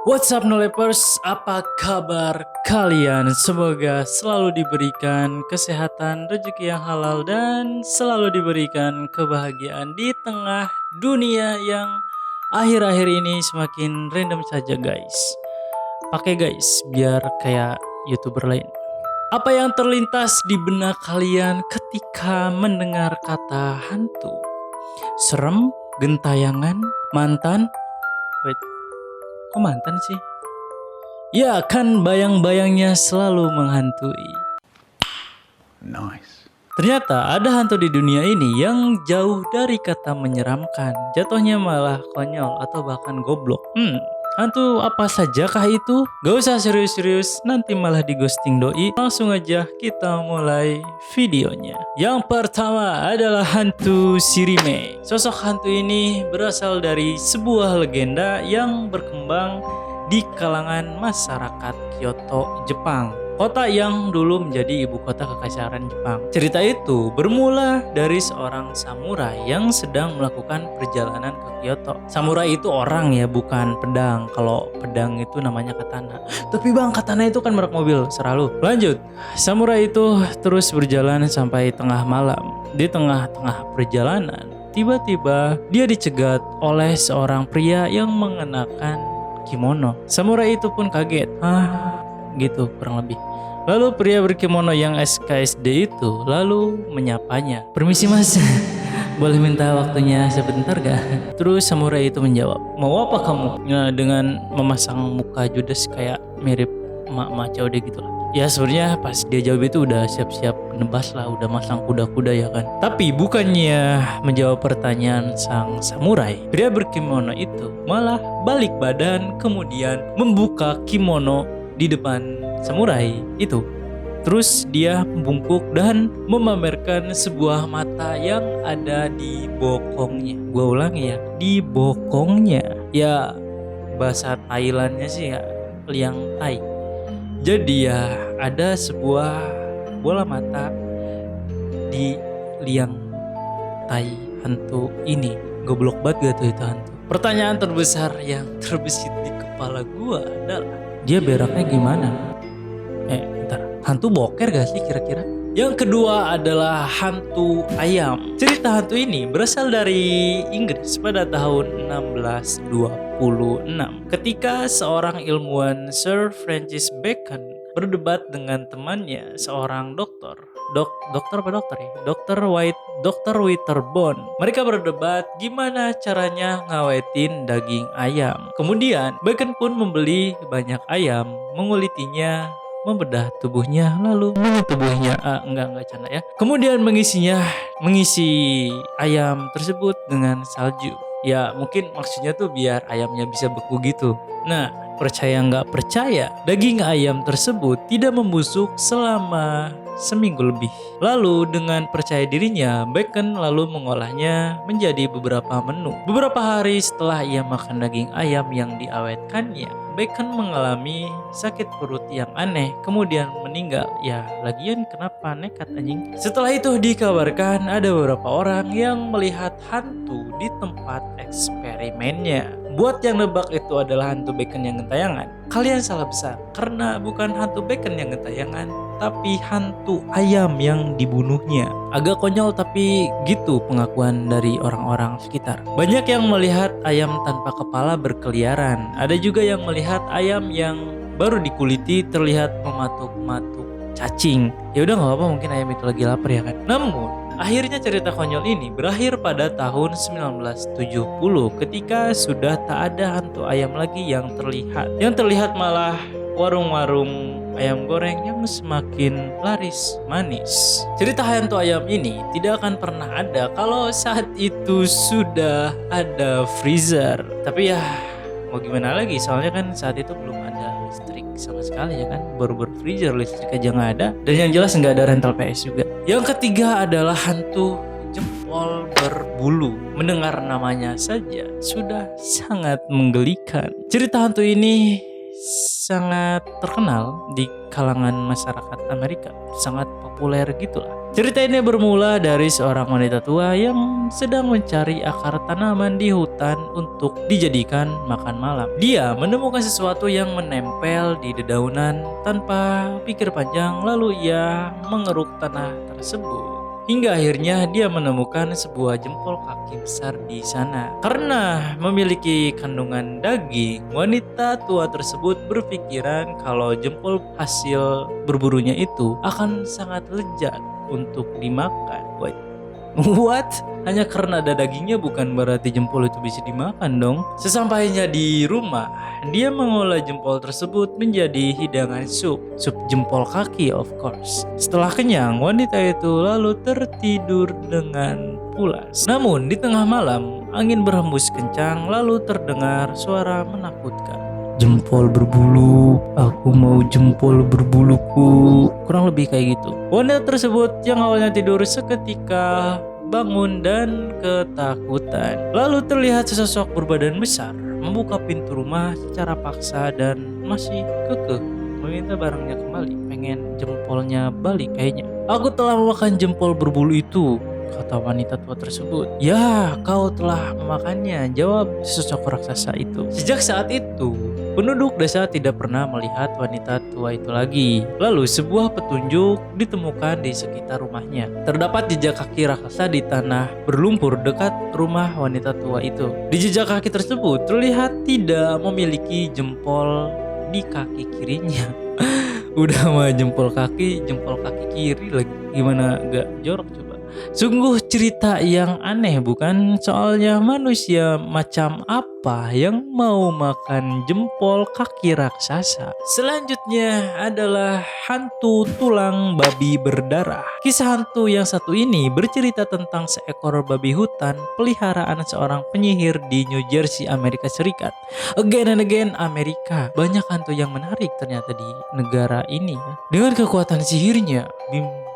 What's up Nolepers, apa kabar kalian? Semoga selalu diberikan kesehatan, rezeki yang halal dan selalu diberikan kebahagiaan di tengah dunia yang akhir-akhir ini semakin random saja guys. Pakai guys, biar kayak YouTuber lain. Apa yang terlintas di benak kalian ketika mendengar kata hantu? Serem, gentayangan, mantan? Wait, kok mantan sih? Ya kan bayang-bayangnya selalu menghantui. Nice. Ternyata ada hantu di dunia ini yang jauh dari kata menyeramkan. Jatuhnya malah konyol atau bahkan goblok. Hantu apa sajakah itu? Gak usah serius-serius, nanti malah di ghosting doi. Langsung aja kita mulai videonya. Yang pertama adalah hantu Shirime. Sosok hantu ini berasal dari sebuah legenda yang berkembang di kalangan masyarakat Kyoto, Jepang. Kota yang dulu menjadi ibu kota kekaisaran Jepang. Cerita itu bermula dari seorang samurai yang sedang melakukan perjalanan ke Kyoto. Samurai itu orang ya, bukan pedang. Kalau pedang itu namanya katana. Tapi bang, katana itu kan merek mobil. Seralu. Lanjut. Samurai itu terus berjalan sampai tengah malam. Di tengah-tengah perjalanan, tiba-tiba dia dicegat oleh seorang pria yang mengenakan kimono. Samurai itu pun kaget. Gitu kurang lebih. Lalu pria berkimono yang SKSD itu lalu menyapanya. Permisi mas, boleh minta waktunya sebentar gak? Terus samurai itu menjawab, mau apa kamu? Nah, dengan memasang muka judes kayak mirip emak-emak COD gitu lah. Ya sebenarnya pas dia jawab itu udah siap-siap nebas lah, udah masang kuda-kuda ya kan. Tapi bukannya menjawab pertanyaan sang samurai, pria berkimono itu malah balik badan kemudian membuka kimono di depan samurai itu. Terus dia membungkuk dan memamerkan sebuah mata yang ada di bokongnya. Gua ulangi ya, di bokongnya. Ya bahasa Thailandnya sih ya, liang tai. Jadi ya ada sebuah bola mata di liang tai hantu ini. Goblok banget gak tuh itu hantu? Pertanyaan terbesar yang terbesit di kepala gua adalah, dia beraknya gimana? Bentar, hantu boker gak sih kira-kira? Yang kedua adalah hantu ayam. Cerita hantu ini berasal dari Inggris pada tahun 1626. Ketika seorang ilmuwan Sir Francis Bacon berdebat dengan temannya, seorang dokter. Dokter apa dokter ya? Dokter Winterbone. Mereka berdebat gimana caranya ngawetin daging ayam. Kemudian Bacon pun membeli banyak ayam, mengulitinya, membedah tubuhnya, lalu menyetubuhnya. Enggak canda ya. Kemudian mengisi ayam tersebut dengan salju. Ya mungkin maksudnya tuh biar ayamnya bisa beku gitu. Nah, percaya nggak percaya, daging ayam tersebut tidak membusuk selama seminggu lebih. Lalu dengan percaya dirinya, Bacon lalu mengolahnya menjadi beberapa menu. Beberapa hari setelah ia makan daging ayam yang diawetkannya, Bacon mengalami sakit perut yang aneh, kemudian meninggal. Ya, lagian kenapa nekat anjing? Setelah itu dikabarkan ada beberapa orang yang melihat hantu di tempat eksperimennya. Buat yang nebak itu adalah hantu Bacon yang gentayangan, kalian salah besar. Karena bukan hantu Bacon yang gentayangan, tapi hantu ayam yang dibunuhnya. Agak konyol tapi gitu pengakuan dari orang-orang sekitar. Banyak yang melihat ayam tanpa kepala berkeliaran. Ada juga yang melihat ayam yang baru dikuliti terlihat mematuk-matuk cacing. Ya udah nggak apa-apa, mungkin ayam itu lagi lapar ya kan. Namun akhirnya cerita konyol ini berakhir pada tahun 1970 ketika sudah tak ada hantu ayam lagi yang terlihat. Yang terlihat malah warung-warung ayam goreng yang semakin laris manis. Cerita hantu ayam ini tidak akan pernah ada kalau saat itu sudah ada freezer. Tapi ya mau gimana lagi, soalnya kan saat itu belum ada listrik sama sekali ya kan. Baru freezer, listrik aja nggak ada. Dan yang jelas nggak ada rental PS juga. Yang ketiga adalah hantu jempol berbulu. Mendengar namanya saja sudah sangat menggelikan. Cerita hantu ini sangat terkenal di kalangan masyarakat Amerika, sangat populer gitulah. Cerita ini bermula dari seorang wanita tua yang sedang mencari akar tanaman di hutan untuk dijadikan makan malam. Dia menemukan sesuatu yang menempel di dedaunan. Tanpa pikir panjang, lalu ia mengeruk tanah tersebut. Hingga akhirnya dia menemukan sebuah jempol kaki besar di sana. Karena memiliki kandungan daging, wanita tua tersebut berpikiran kalau jempol hasil berburunya itu akan sangat lezat untuk dimakan. What? Hanya karena ada dagingnya bukan berarti jempol itu bisa dimakan dong. Sesampainya di rumah, dia mengolah jempol tersebut menjadi hidangan sup jempol kaki of course. Setelah kenyang, wanita itu lalu tertidur dengan pulas. Namun di tengah malam, angin berhembus kencang lalu terdengar suara menakutkan. Jempol berbulu, aku mau jempol berbuluku. Kurang lebih kayak gitu. Wanita tersebut yang awalnya tidur seketika bangun dan ketakutan. Lalu terlihat sesosok berbadan besar membuka pintu rumah secara paksa dan masih kekeh meminta barangnya kembali. Pengen jempolnya balik kayaknya. Aku telah memakan jempol berbulu itu, kata wanita tua tersebut. Ya, kau telah memakannya, jawab sesosok raksasa itu. Sejak saat itu, penduduk desa tidak pernah melihat wanita tua itu lagi. Lalu sebuah petunjuk ditemukan di sekitar rumahnya. Terdapat jejak kaki raksasa di tanah berlumpur dekat rumah wanita tua itu. Di jejak kaki tersebut terlihat tidak memiliki jempol di kaki kirinya. Udah mah jempol kaki kiri lagi. Gimana gak jorok coba? Sungguh cerita yang aneh bukan? Soalnya manusia macam apa yang mau makan jempol kaki raksasa? Selanjutnya adalah hantu tulang babi berdarah. Kisah hantu yang satu ini bercerita tentang seekor babi hutan peliharaan seorang penyihir di New Jersey, Amerika Serikat. Again and again Amerika. Banyak hantu yang menarik ternyata di negara ini ya. Dengan kekuatan sihirnya,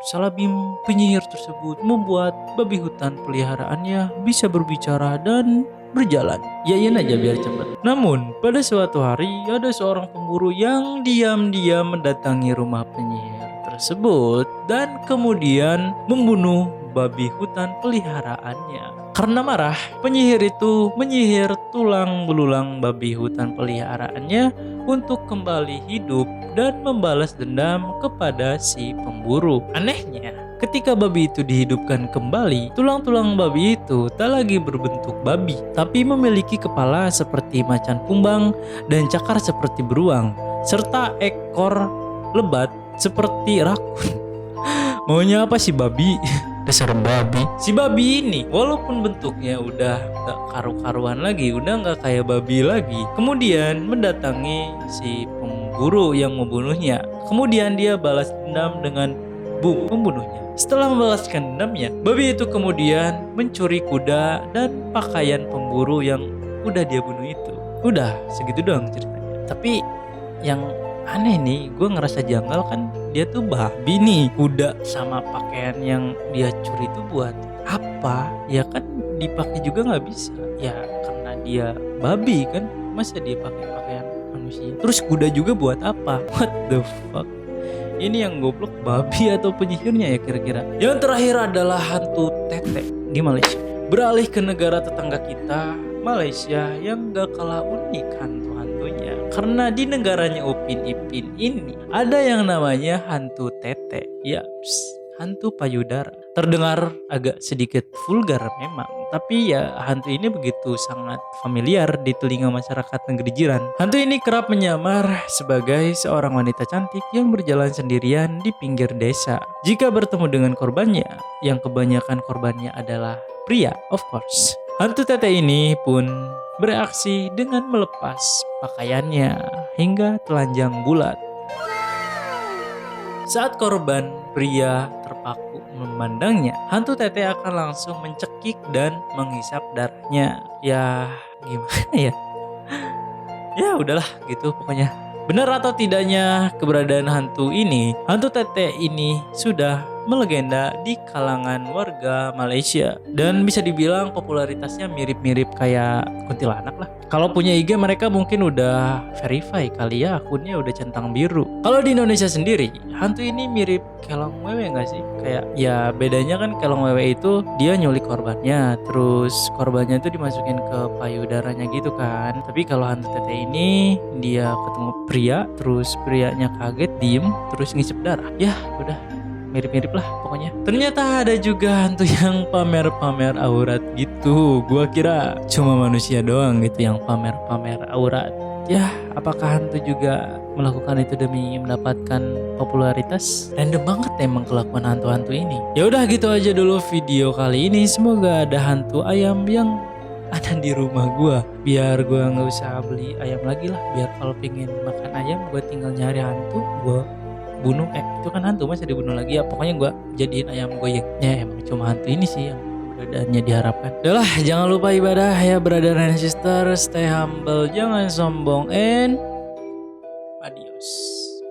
Salabim penyihir tersebut membuat babi hutan peliharaannya bisa berbicara dan berjalan. Yain aja biar cepat. Namun pada suatu hari ada seorang pemburu yang diam-diam mendatangi rumah penyihir tersebut dan kemudian membunuh babi hutan peliharaannya. Karena marah, penyihir itu menyihir tulang belulang babi hutan peliharaannya untuk kembali hidup dan membalas dendam kepada si pemburu. Anehnya, ketika babi itu dihidupkan kembali, tulang-tulang babi itu tak lagi berbentuk babi, tapi memiliki kepala seperti macan kumbang dan cakar seperti beruang, serta ekor lebat seperti rakun. Maunya apa sih babi? Dasar babi. Si babi ini walaupun bentuknya udah gak karu-karuan lagi, udah gak kayak babi lagi, kemudian mendatangi si pemburu yang membunuhnya. Kemudian dia balas dendam dengan membunuhnya. Setelah membalaskan dendamnya, babi itu kemudian mencuri kuda dan pakaian pemburu yang udah dia bunuh itu. Udah segitu doang ceritanya. Tapi yang aneh nih, gue ngerasa janggal kan, dia tuh babi nih, kuda sama pakaian yang dia curi itu buat apa? Ya kan dipakai juga nggak bisa. Ya karena dia babi kan, masa dia pakai pakaian manusia? Terus kuda juga buat apa? What the fuck? Ini yang goblok babi atau penyihirnya ya kira-kira? Yang terakhir adalah hantu tete di Malaysia. Beralih ke negara tetangga kita, Malaysia, yang gak kalah unik hantu-hantunya. Karena di negaranya Upin Ipin ini ada yang namanya hantu tete. Yaps, hantu payudara. Terdengar agak sedikit vulgar memang, tapi ya hantu ini begitu sangat familiar di telinga masyarakat negeri jiran. Hantu ini kerap menyamar sebagai seorang wanita cantik yang berjalan sendirian di pinggir desa. Jika bertemu dengan korbannya, yang kebanyakan korbannya adalah pria, of course. Hantu tete ini pun bereaksi dengan melepas pakaiannya hingga telanjang bulat. Saat korban pria terpaku memandangnya, hantu tete akan langsung mencekik dan menghisap darahnya. Ya gimana ya? Ya udahlah gitu pokoknya. Benar atau tidaknya keberadaan hantu tete ini sudah melegenda di kalangan warga Malaysia dan bisa dibilang popularitasnya mirip-mirip kayak kuntilanak lah. Kalau punya IG mereka mungkin udah verify kali ya, akunnya udah centang biru. Kalau di Indonesia sendiri, hantu ini mirip kelong wewe nggak sih? Kayak ya bedanya kan kelong wewe itu dia nyulik korbannya, terus korbannya itu dimasukin ke payudaranya gitu kan. Tapi kalau hantu tete ini dia ketemu pria, terus prianya kaget diem, terus ngisep darah. Ya udah mirip-mirip lah pokoknya. Ternyata ada juga hantu yang pamer-pamer aurat gitu. Gua kira cuma manusia doang gitu yang pamer-pamer aurat. Ya, apakah hantu juga melakukan itu demi mendapatkan popularitas? Random banget emang kelakuan hantu-hantu ini. Ya udah gitu aja dulu video kali ini. Semoga ada hantu ayam yang ada di rumah gua. Biar gua nggak usah beli ayam lagi lah. Biar kalau pengen makan ayam gua tinggal nyari hantu, gua bunuh. Itu kan hantu masa dibunuh lagi ya. Pokoknya gua jadiin ayam goyek. Ya emang cuma hantu ini sih yang keberadaannya diharapkan. Udahlah, jangan lupa ibadah ya brother and sister, stay humble, jangan sombong, and adios.